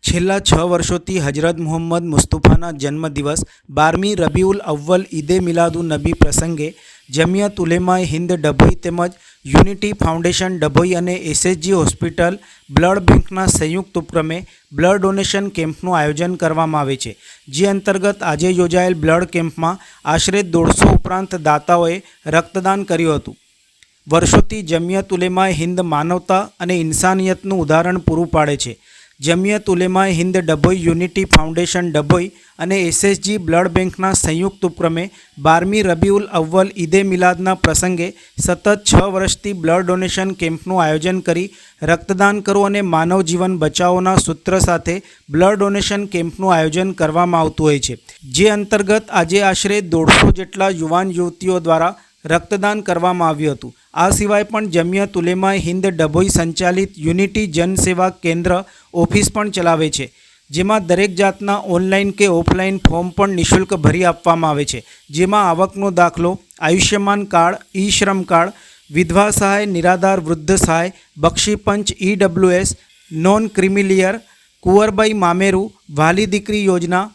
છેલ્લા 6 વર્ષોથી હજરત મુહમ્મદ મુસ્તફાના જન્મદિવસ 12મી રબીઉલ અવ્વલ ઈદે મિલાદુન નબી પ્રસંગે જમિયત ઉલેમાએ હિન્દ ડભોઈ તેમજ યુનિટી ફાઉન્ડેશન ડભોઈ અને એસએસજી હોસ્પિટલ બ્લડ બેંકના સંયુક્ત ઉપક્રમે બ્લડ ડોનેશન કેમ્પનું આયોજન કરવામાં આવે છે, જે અંતર્ગત આજે યોજાયેલ બ્લડ કેમ્પમાં આશરે 150 ઉપરાંત દાતાઓએ રક્તદાન કર્યું હતું। વર્ષોથી જમિયત ઉલેમાએ હિન્દ માનવતા અને ઇન્સાનિયતનું ઉદાહરણ પૂરું પાડે છે। જમિયત ઉલેમાએ હિન્દ ડભોઈ યુનિટી ફાઉન્ડેશન ડભોઈ અને એસએસજી બ્લડ બેંકના સંયુક્ત ઉપક્રમે 12મી રબીઉલ અવ્વલ ઈદે મિલાદના પ્રસંગે સતત 6 વર્ષથી બ્લડ ડોનેશન કેમ્પનું આયોજન કરી રક્તદાન કરો અને માનવ જીવન બચાવોના સૂત્ર સાથે બ્લડ ડોનેશન કેમ્પનું આયોજન કરવામાં આવતું હોય છે, જે અંતર્ગત આજે આશરે 150 જેટલા યુવાન યુવતીઓ દ્વારા રક્તદાન કરવામાં આવ્યું હતું। આ સિવાય પણ જમિયત ઉલેમાએ હિન્દ ડભોઈ સંચાલિત યુનિટી જનસેવા કેન્દ્ર ઓફિસ પણ ચલાવે છે, જેમાં દરેક જાતના ઓનલાઈન કે ઓફલાઈન ફોર્મ પણ નિઃશુલ્ક ભરી આપવામાં આવે છે, જેમાં આવકનો દાખલો, આયુષ્યમાન કાર્ડ, ઈ શ્રમ કાર્ડ, વિધવા સહાય, નિરાધાર વૃદ્ધ સહાય, બક્ષીપંચ, EWS, નોન ક્રિમિલિયર, કુંવરબાઈ મામેરું, વાલી દીકરી યોજના,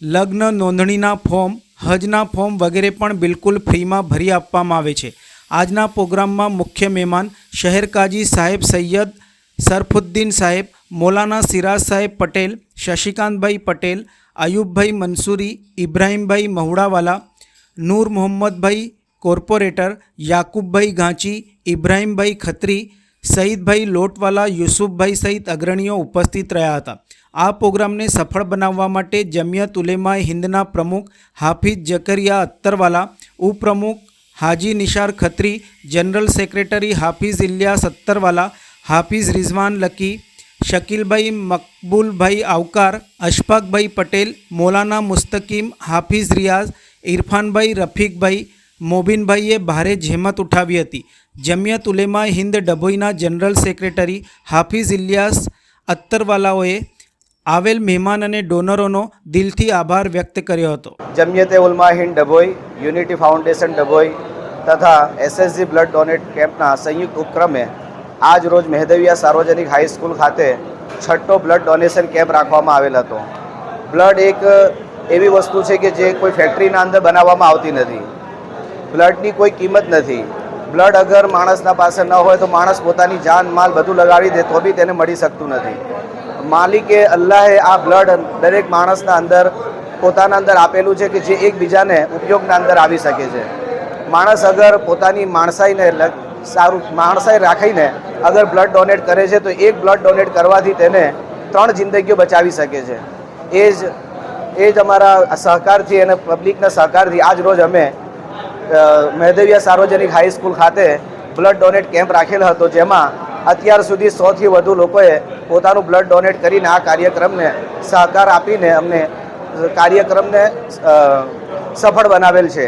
લગ્ન નોંધણીના ફોર્મ, હજના ફોર્મ વગેરે પણ બિલકુલ ફ્રીમાં ભરી આપવામાં આવે છે। આજના પ્રોગ્રામમાં મુખ્ય મહેમાન શહેર કાજી સાહેબ સૈયદ સરફુદ્દીન સાહેબ, મૌલાના સિરાજ સાહેબ પટેલ, શશિકાંતભાઈ પટેલ, અયુબભાઈ મંસૂરી, ઇબ્રાહીમભાઈ મહુડાવાલા, નૂર મોહમ્મદભાઈ કોર્પોરેટર, યાકુબભાઈ ગાંચી, ઇબ્રાહીમભાઈ ખત્રી, સઈદભાઈ લોટવાલા, યુસુફભાઈ સહિત અગ્રણીઓ ઉપસ્થિત રહ્યા હતા। આ પ્રોગ્રામને સફળ બનાવવા માટે જમિયત ઉલેમાએ હિન્દના પ્રમુખ હાફિઝ જકરિયા અત્તરવાલા, ઉપપ્રમુખ હાજી નિશાર ખત્રી, જનરલ સેક્રેટરી હાફિઝ ઇલિયાસ અત્તરવાલા, હાફિઝ રિઝવાન લકી, શકીલભાઈ મકબૂલભાઈ આવકાર, અશફાકભાઈ પટેલ, મૌલાના મુસ્તકીમ, હાફિઝ રિયાઝ, ઇરફાનભાઈ, રફીકભાઈ, મોબિનભાઈએ ભારે જહેમત ઉઠાવી હતી। જમિયત ઉલેમાએ હિન્દ ડભોઈના જનરલ સેક્રેટરી હાફિઝ ઇલિયાસ અત્તરવાલાઓએ આવેલ મહેમાન અને ડોનરોનો દિલથી આભાર વ્યક્ત કર્યો હતો। જમિયત ઉલેમાએ હિન્દ ડભોઈ, યુનિટી ફાઉન્ડેશન ડભોઈ તથા એસએસજી બ્લડ ડોનેટ કેમ્પના સંયુક્ત ઉપક્રમે આજ રોજ મહેદવિયા સાર્વજનિક હાઈસ્કૂલ ખાતે 6ઠ્ઠો બ્લડ ડોનેશન કેમ્પ રાખવામાં આવેલ હતો। બ્લડ એક એવી વસ્તુ છે કે જે કોઈ ફેક્ટરીના અંદર બનાવવામાં આવતી નથી। બ્લડની કોઈ કિંમત નથી। બ્લડ અગર માણસના પાસે ન હોય તો માણસ પોતાની જાન માલ બધું લગાડી દે તો બી તેને મળી શકતું નથી। માલિકે અલ્લાહે આ બ્લડ દરેક માણસના અંદર પોતાના અંદર આપેલું છે કે જે એકબીજાને ઉપયોગના અંદર આવી શકે છે। માણસ અગર પોતાની માણસાઈને સારું માણસાઈ રાખીને અગર બ્લડ ડોનેટ કરે છે તો એક બ્લડ ડોનેટ કરવાથી તેને 3 જિંદગીઓ બચાવી શકે છે। એ જ અમારા સહકારથી અને પબ્લિકના સહકારથી આજ રોજ અમે મહેદવિયા સાર્વજનિક હાઈસ્કૂલ ખાતે બ્લડ ડોનેટ કેમ્પ રાખેલો હતો, જેમાં અત્યાર સુધી 100થી વધુ લોકોએ પોતાનું બ્લડ ડોનેટ કરીને આ કાર્યક્રમને સહકાર આપીને અમને કાર્યક્રમને સફળ બનાવેલ છે।